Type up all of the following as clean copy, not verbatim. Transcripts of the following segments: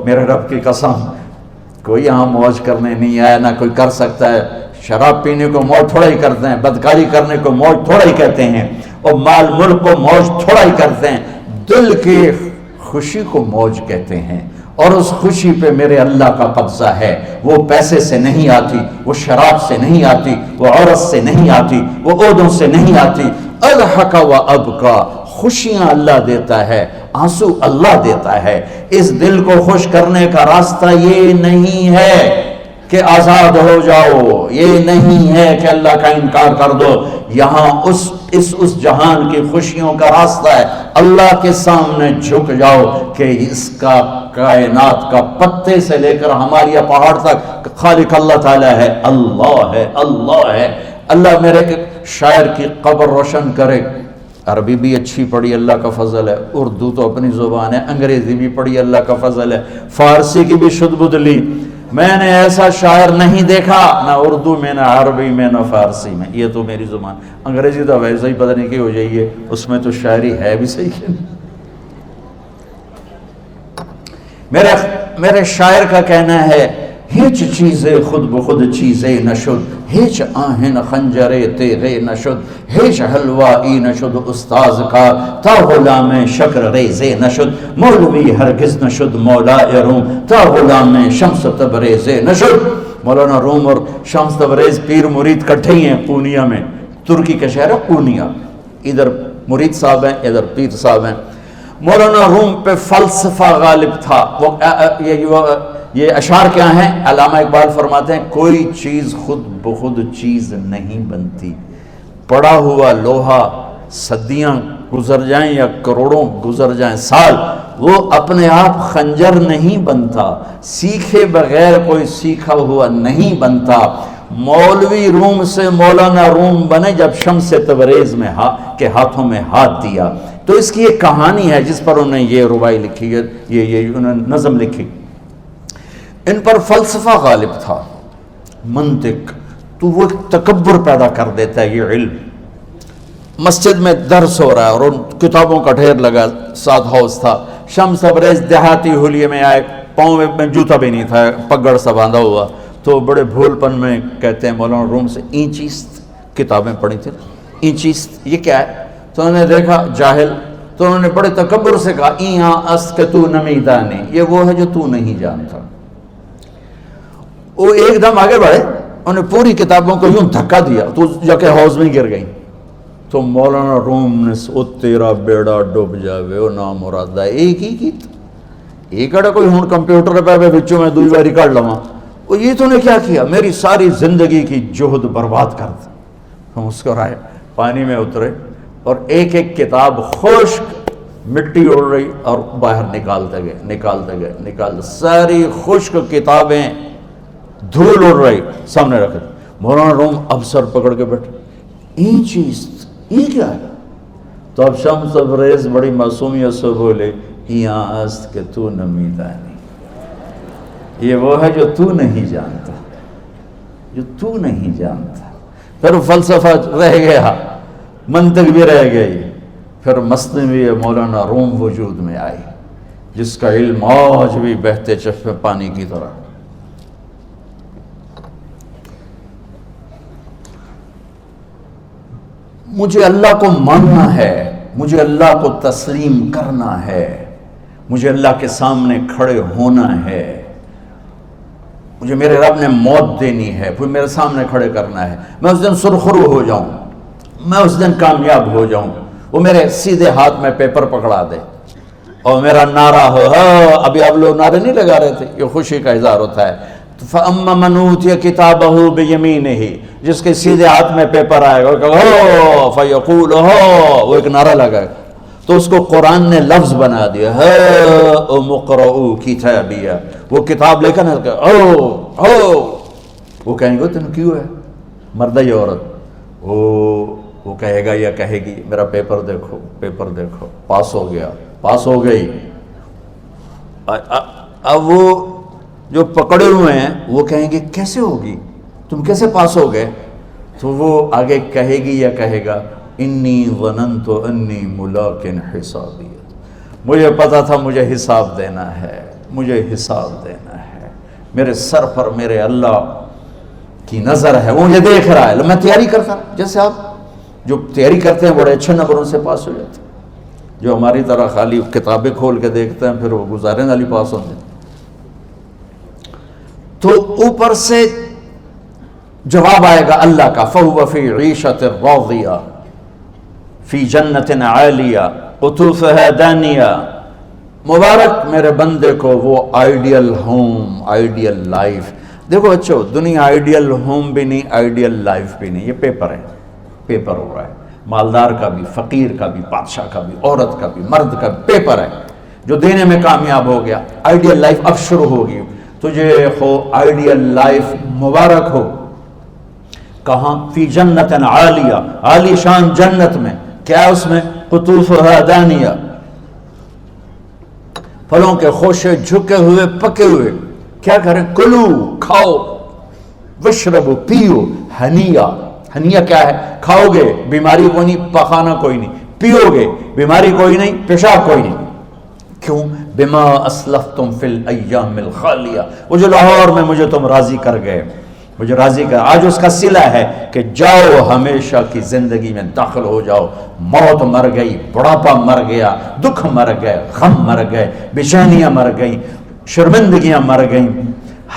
میرے رب کی قسم کوئی یہاں موج کرنے نہیں آیا، نہ کوئی کر سکتا ہے۔ شراب پینے کو موج تھوڑا ہی کرتے ہیں، بدکاری کرنے کو موج تھوڑا ہی کہتے ہیں، اور مال ملک کو موج تھوڑا ہی کرتے ہیں، دل کی خوشی کو موج کہتے ہیں۔ اور اس خوشی پہ میرے اللہ کا قبضہ ہے، وہ پیسے سے نہیں آتی، وہ شراب سے نہیں آتی، وہ عورت سے نہیں آتی، وہ عہدوں سے نہیں آتی۔ اضحک و ابکا، خوشیاں اللہ دیتا ہے، آنسو اللہ دیتا ہے۔ اس دل کو خوش کرنے کا راستہ یہ نہیں ہے کہ آزاد ہو جاؤ، یہ نہیں ہے کہ اللہ کا انکار کر دو۔ یہاں اس جہان کی خوشیوں کا راستہ ہے، اللہ کے سامنے جھک جاؤ کہ اس کا کائنات کا پتے سے لے کر ہمارے پہاڑ تک خالق اللہ تعالیٰ ہے، اللہ ہے، اللہ ہے۔ اللہ میرے شاعر کی قبر روشن کرے۔ عربی بھی اچھی پڑھی، اللہ کا فضل ہے، اردو تو اپنی زبان ہے، انگریزی بھی پڑھی، اللہ کا فضل ہے، فارسی کی بھی شد بد لی۔ میں نے ایسا شاعر نہیں دیکھا، نہ اردو میں، نہ عربی میں، نہ فارسی میں، یہ تو میری زبان۔ انگریزی تو ویسے ہی پتہ نہیں کی ہو جائیے، اس میں تو شاعری ہے بھی صحیح ہے۔ میرے شاعر کا کہنا ہے، ہیچ چیزیں خود بخود چیزیں نشد، ہیچ آہن خنجرے تیغے نشد، ہیچ حلوائی نشد استاذ کا، تا غلام شکر ریزے نشد، مولوی ہرگز نشد مولا روم، تا غلام شمس تبریز نشد۔ مولانا روم اور شمس تبریز پیر مرید کٹھے ہی ہیں پونیا میں، ترکی کا شہر ہے پونیا، ادھر مرید صاحب ہیں، ادھر پیر صاحب ہیں۔ مولانا روم پہ فلسفہ غالب تھا۔ یہ اشعار کیا ہیں؟ علامہ اقبال فرماتے ہیں، کوئی چیز خود بخود چیز نہیں بنتی، پڑا ہوا لوہا صدیاں گزر جائیں یا کروڑوں گزر جائیں سال، وہ اپنے آپ خنجر نہیں بنتا، سیکھے بغیر کوئی سیکھا ہوا نہیں بنتا۔ مولوی روم سے مولانا روم بنے جب شمس تبریز میں کے ہاتھوں میں ہاتھ دیا۔ تو اس کی ایک کہانی ہے جس پر انہوں نے یہ ربائی لکھی ہے، یہ انہوں نے نظم لکھی۔ ان پر فلسفہ غالب تھا، منطق، تو وہ تکبر پیدا کر دیتا ہے یہ علم۔ مسجد میں درس ہو رہا ہے اور ان کتابوں کا ڈھیر لگا، ساتھ ہاؤس تھا۔ شمس تبریز دیہاتی حلیے میں آئے، پاؤں میں جوتا بھی نہیں تھا، پگڑ سا باندھا ہوا، تو بڑے بھول پن میں کہتے ہیں مولانا روم سے، اینچیست کتابیں پڑھی تھیں، اینچیست یہ کیا ہے؟ تو انہوں نے دیکھا جاہل، تو انہوں نے بڑے تکبر سے کہا، ایہاں است کہ تو نمیدانی، یہ وہ ہے جو تو نہیں جانتا۔ وہ ایک دم آگے بڑھے، انہیں پوری کتابوں کو یوں دھکا دیا تو جا کے حوض میں گر گئی۔ تو مولانا روم نے او تیرا بیڑا ڈوب جاوے او نام مرادہ، ایک ہی کیت ایک اڑا کوئی ہون کمپیوٹر پہ بچوں میں دوئی باری کر لواں، وہ یہ تو نے کیا کیا، میری ساری زندگی کی جہد برباد کر دی۔ ہم اس کو رائے پانی میں اترے اور ایک ایک کتاب خشک مٹی اڑ رہی اور باہر نکالتے گئے، ساری خشک کتابیں دھول اڑ رہی سامنے رکھے۔ مولانا روم اب سر پکڑ کے بیٹھے، این چیز یہ کیا ہے؟ تو اب شمس تبریز بڑی معصومیت سے بولے، یہاں است کہ تو نمیدانی، یہ وہ ہے جو تو نہیں جانتا، جو تو نہیں جانتا۔ پھر فلسفہ رہ گیا، منطق بھی رہ گئی، پھر مثنوی مولانا روم وجود میں آئی، جس کا علم آج بھی بہتے چشمے پانی کی طرح۔ مجھے اللہ کو ماننا ہے، مجھے اللہ کو تسلیم کرنا ہے، مجھے اللہ کے سامنے کھڑے ہونا ہے، مجھے میرے رب نے موت دینی ہے، پھر میرے سامنے کھڑے کرنا ہے، میں اس دن سرخرو ہو جاؤں، میں اس دن کامیاب ہو جاؤں، وہ میرے سیدھے ہاتھ میں پیپر پکڑا دے اور میرا نعرہ ہو۔ ابھی آپ لوگ نعرے نہیں لگا رہے تھے، یہ خوشی کا اظہار ہوتا ہے۔ فَأَمَّا مَنْ أُوتِيَ كِتَابَهُ بِيَمِينِهِ، جس کے سیدھے ہاتھ میں پیپر آئے گا فَيَقُولُ وہ ایک نعرہ لگائے گا، تو اس کو قرآن نے لفظ بنا دیا، هَاؤْمُ اقْرَءُوا كِتَابِيَهْ، وہ کتاب لے کر وہ کہیں گے تم کیوں ہے، مرد یا عورت، وہ کہے گا یا کہے گی میرا پیپر دیکھو، پیپر دیکھو، پاس ہو گیا، پاس ہو گئی۔ اب وہ جو پکڑے ہوئے ہیں وہ کہیں گے کیسے ہوگی، تم کیسے پاس ہو گئے؟ تو وہ آگے کہے گی یا کہے گا، انی ظننت انی ملاق حسابی، مجھے پتا تھا مجھے حساب دینا ہے، مجھے حساب دینا ہے، میرے سر پر میرے اللہ کی نظر ہے، وہ مجھے دیکھ رہا ہے. میں تیاری کرتا ہوں، جیسے آپ جو تیاری کرتے ہیں بڑے اچھے نمبروں سے پاس ہو جاتے ہیں، جو ہماری طرح خالی کتابیں کھول کے دیکھتے ہیں پھر وہ گزارے والی پاس ہوتے ہیں. تو اوپر سے جواب آئے گا اللہ کا، فَهُوَ فِي عِيشَةٍ رَاضِيَةٍ فِي جَنَّةٍ عَالِيَةٍ قُطُوفُهَا دَانِيَةٌ. مبارک میرے بندے کو وہ آئیڈیل ہوم، آئیڈیل لائف. دیکھو بچو، دنیا آئیڈیل ہوم بھی نہیں، آئیڈیل لائف بھی نہیں، یہ پیپر ہے، پیپر ہو رہا ہے. مالدار کا بھی، فقیر کا بھی، بادشاہ کا بھی، عورت کا بھی، مرد کا بھی پیپر ہے. جو دینے میں کامیاب ہو گیا، آئیڈیل لائف اب شروع ہوگی. تجھے ہو آئیڈیل لائف مبارک ہو. کہاں؟ فی جنت عالیہ، عالی شان جنت میں. کیا اس میں؟ قطوفہا دانیہ، پھلوں کے خوشے جھکے ہوئے پکے ہوئے. کیا کریں؟ کلو، کھاؤ، وشربو، پیو، ہنیا. ہنیا کیا ہے؟ کھاؤ گے بیماری کوئی نہیں، پخانا کوئی نہیں، پیو گے بیماری کوئی نہیں، پیشاب کوئی نہیں. کیوں؟ بما اسلفتم فی الایام الخالیہ. وہ جو لاہور میں مجھے تم راضی کر گئے، مجھے راضی کر، آج اس کا صلہ ہے کہ جاؤ ہمیشہ کی زندگی میں داخل ہو جاؤ. موت مر گئی، بڑھاپا مر گیا، دکھ مر گئے، غم مر گئے، بے چینیاں مر گئیں، شرمندگیاں مر گئیں.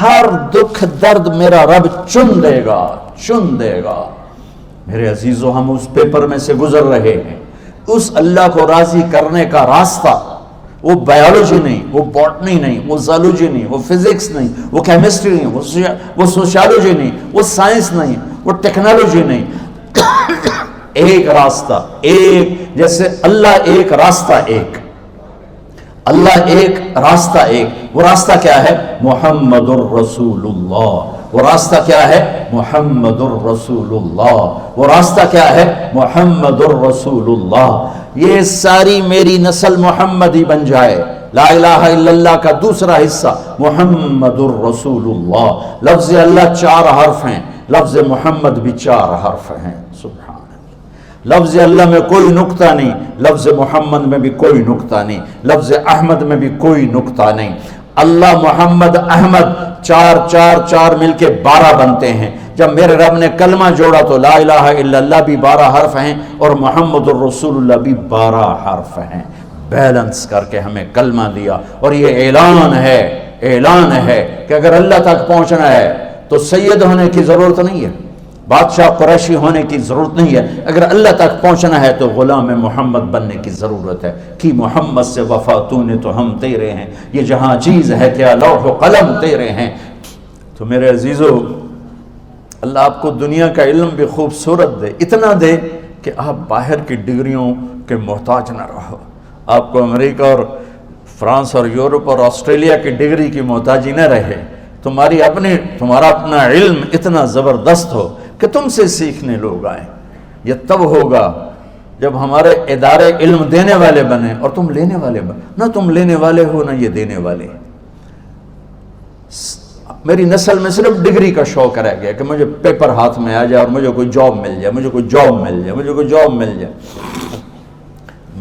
ہر دکھ درد میرا رب چن دے گا، چن دے گا. میرے عزیزو، ہم اس پیپر میں سے گزر رہے ہیں. اس اللہ کو راضی کرنے کا راستہ وہ بایولوجی نہیں، وہ باٹنی نہیں، وہ زالوجی نہیں، وہ فزکس نہیں، وہ کیمسٹری نہیں، وہ سوشیالوجی نہیں، وہ سائنس نہیں، وہ ٹیکنالوجی نہیں. ایک راستہ، ایک، جیسے اللہ ایک، راستہ ایک. اللہ ایک، راستہ ایک. وہ راستہ کیا ہے؟ محمد الرسول اللہ. وہ راستہ کیا ہے؟ محمد الرسول اللہ. وہ راستہ کیا ہے؟ محمد الرسول اللہ. یہ ساری میری نسل محمدی بن جائے. لا الہ الا اللہ کا دوسرا حصہ محمد الرسول اللہ. لفظ اللہ 4 حرف ہیں، لفظ محمد بھی 4 حرف ہیں. سبحان اللہ. لفظ اللہ میں کوئی نقطہ نہیں، لفظ محمد میں بھی کوئی نقطہ نہیں، لفظ احمد میں بھی کوئی نقطہ نہیں. اللہ، محمد، احمد، 4 4 4 مل کے 12 بنتے ہیں. جب میرے رب نے کلمہ جوڑا تو لا الہ الا اللہ بھی 12 حرف ہیں اور محمد الرسول اللہ بھی 12 حرف ہیں. بیلنس کر کے ہمیں کلمہ دیا. اور یہ اعلان ہے، اعلان ہے کہ اگر اللہ تک پہنچنا ہے تو سید ہونے کی ضرورت نہیں ہے، بادشاہ قریشی ہونے کی ضرورت نہیں ہے. اگر اللہ تک پہنچنا ہے تو غلام محمد بننے کی ضرورت ہے. کہ محمد سے وفا تو نے تو ہم تیرے ہیں، یہ جہاں چیز ہے کیا لوح و قلم تیرے ہیں. تو میرے عزیزو، اللہ آپ کو دنیا کا علم بھی خوبصورت دے، اتنا دے کہ آپ باہر کی ڈگریوں کے محتاج نہ رہو. آپ کو امریکہ اور فرانس اور یورپ اور آسٹریلیا کی ڈگری کی محتاجی نہ رہے. تمہارا اپنا علم اتنا زبردست ہو کہ تم سے سیکھنے لوگ آئیں. یہ تب ہوگا جب ہمارے ادارے علم دینے والے بنے اور تم لینے والے بنے. نہ تم لینے والے ہو نہ یہ دینے والے. میری نسل میں صرف ڈگری کا شوق رہ گیا کہ مجھے پیپر ہاتھ میں آ جائے اور مجھے کوئی جاب مل جائے، مجھے کوئی جاب مل جائے، مجھے کوئی جاب مل جائے.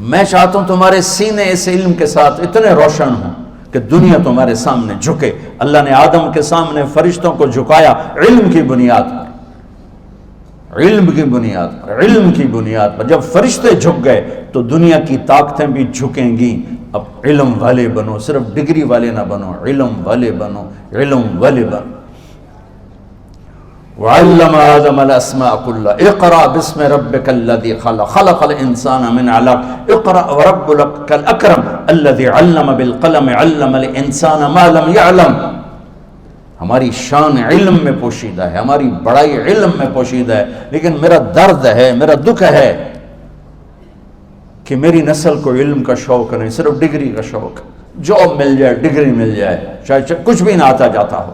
میں چاہتا ہوں تمہارے سینے اس علم کے ساتھ اتنے روشن ہوں کہ دنیا تمہارے سامنے جھکے. اللہ نے آدم کے سامنے فرشتوں کو جھکایا علم کی بنیاد پر، علم کی بنیاد پر، علم کی بنیاد پر. جب فرشتے جھک گئے تو دنیا کی طاقتیں بھی جھکیں گی. اب علم والے بنو، صرف ڈگری والے نہ بنو، علم والے بنو، علم والے بنو. وعلم آدم الاسماء كلها اقرأ باسم ربك الذي خلق خلق الانسان من علق اقرأ وربك الاكرم الذي علم بالقلم علم الانسان ما لم يعلم. ہماری شان علم میں پوشیدہ ہے، ہماری بڑائی علم میں پوشیدہ ہے. لیکن میرا درد ہے، میرا دکھ ہے کہ میری نسل کو علم کا شوق نہیں، صرف ڈگری کا شوق. جاب مل جائے، ڈگری مل جائے، چاہے کچھ بھی نہ آتا جاتا ہو.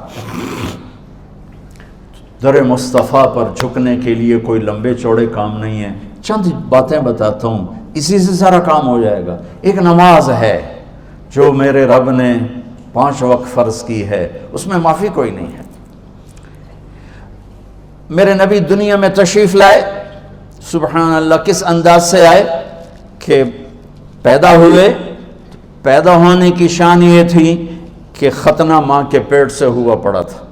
در مصطفیٰ پر جھکنے کے لیے کوئی لمبے چوڑے کام نہیں ہیں. چند باتیں بتاتا ہوں، اسی سے سارا کام ہو جائے گا. ایک نماز ہے جو میرے رب نے 5 وقت فرض کی ہے، اس میں معافی کوئی نہیں ہے. میرے نبی دنیا میں تشریف لائے، سبحان اللہ، کس انداز سے آئے کہ پیدا ہوئے. پیدا ہونے کی شان یہ تھی کہ ختنہ ماں کے پیٹ سے ہوا پڑا تھا.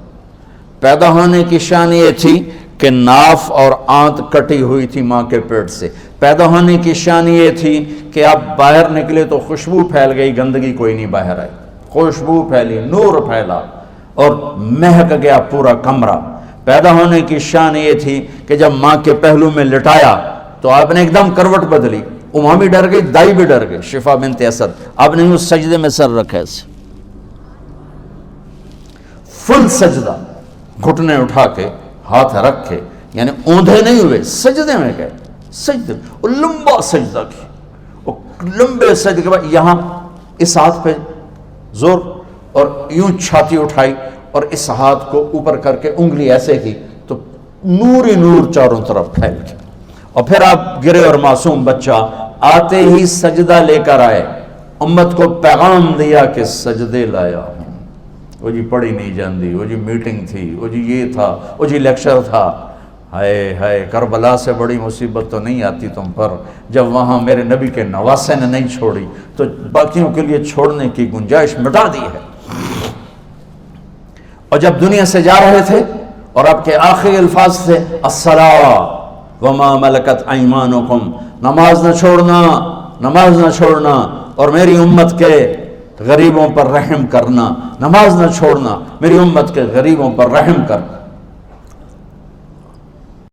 پیدا ہونے کی شان یہ تھی کہ ناف اور آنت کٹی ہوئی تھی ماں کے پیٹ سے. پیدا ہونے کی شان یہ تھی کہ آپ باہر نکلے تو خوشبو پھیل گئی, گندگی کوئی نہیں باہر آئی, خوشبو پھیلی, نور پھیلا اور مہک گیا پورا کمرہ. پیدا ہونے کی شان یہ تھی کہ جب ماں کے پہلو میں لٹایا تو آپ نے ایک دم کروٹ بدلی. اماں بھی ڈر گئی, دائی بھی ڈر گئی, شفا بنت اسد. آپ نے اس سجدے میں سر رکھا ایسے فل سجدہ, گھٹنے اٹھا کے ہاتھ رکھ کے, یعنی اوندھے نہیں ہوئے, سجدے میں گئے. سجدے اور لمبا سجدہ کیا, اور لمبے سجدے کے بعد یہاں اس ہاتھ پہ زور اور یوں چھاتی اٹھائی اور اس ہاتھ کو اوپر کر کے انگلی ایسے کی تو نور ہی نور چاروں طرف پھیل گیا. اور پھر آپ گرے اور معصوم بچہ آتے ہی سجدہ لے کر آئے, امت کو پیغام دیا کہ سجدے لایا ہوں. وہ جی پڑھی نہیں جاندی, وہ جی میٹنگ تھی, وہ جی یہ تھا, وہ جی لیکچر تھا. ہائے ہائے, کربلا سے بڑی مصیبت تو نہیں آتی تم پر جب وہاں میرے نبی کے نواسے نے نہیں چھوڑی تو باقیوں کے لیے چھوڑنے کی گنجائش مٹا دی ہے. اور جب دنیا سے جا رہے تھے اور آپ کے آخری الفاظ تھے الصلاۃ وما ملکت ایمانکم, نماز نہ چھوڑنا, نماز نہ چھوڑنا, اور میری امت کے غریبوں پر رحم کرنا, نماز نہ چھوڑنا, میری امت کے غریبوں پر رحم کر.